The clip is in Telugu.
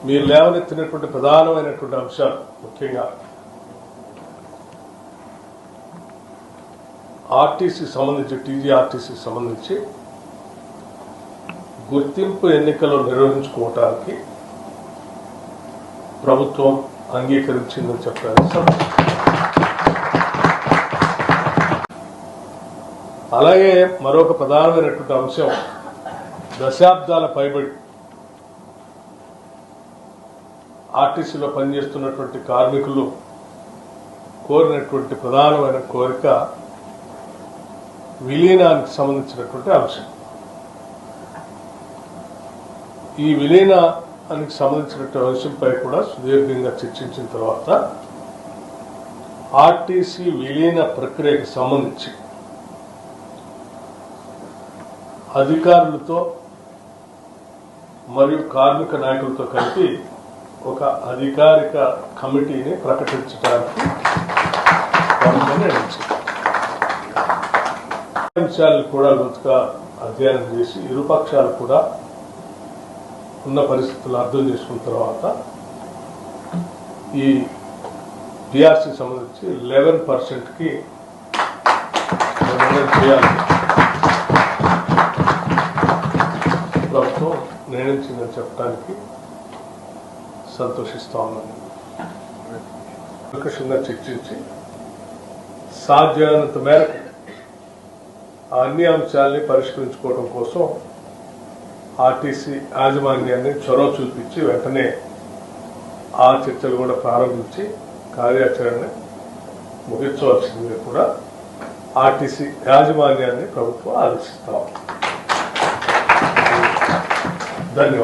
మీరు లేవనెత్తినటువంటి ప్రధానమైనటువంటి అంశాలు ముఖ్యంగా ఆర్టీసీ సంబంధించి టీజీఆర్టీసీ సంబంధించి గుర్తింపు ఎన్నికలు నిర్వహించుకోవటానికి ప్రభుత్వం అంగీకరించిందని చెప్పారు. అలాగే మరొక ప్రధానమైనటువంటి అంశం దశాబ్దాల పైబడి ఆర్టీసీలో పనిచేస్తున్నటువంటి కార్మికులు కోరినటువంటి ప్రధానమైన కోరిక విలీనానికి సంబంధించినటువంటి అంశం. ఈ విలీనానికి సంబంధించినటువంటి అంశంపై కూడా సుదీర్ఘంగా చర్చించిన తర్వాత ఆర్టీసీ విలీన ప్రక్రియకు సంబంధించి అధికారులతో మరియు కార్మిక నాయకులతో కలిపి ఒక అధికారిక కమిటీని ప్రకటించడానికి నిర్ణయించింది. అంశాలను కూడా లోతుగా అధ్యయనం చేసి ఇరుపక్షాలు కూడా ఉన్న పరిస్థితులు అర్థం చేసుకున్న తర్వాత ఈ పిఆర్సీ సంబంధించి 11%కి నిర్ణయం చేయాలి ప్రభుత్వం నిర్ణయించిందని చెప్పడానికి సంతోషిస్తా ఉన్నాను. ప్రకృషంగా చర్చించి సాధ్యమైనంత మేరకు అన్ని అంశాలని పరిష్కరించుకోవడం కోసం ఆర్టీసీ యాజమాన్యాన్ని చొరవ చూపించి వెంటనే ఆ చర్చలు కూడా ప్రారంభించి కార్యాచరణ ముగించవలసిందిగా కూడా ఆర్టీసీ యాజమాన్యాన్ని ప్రభుత్వం ఆదేశిస్తాం. ధన్యవాదాలు.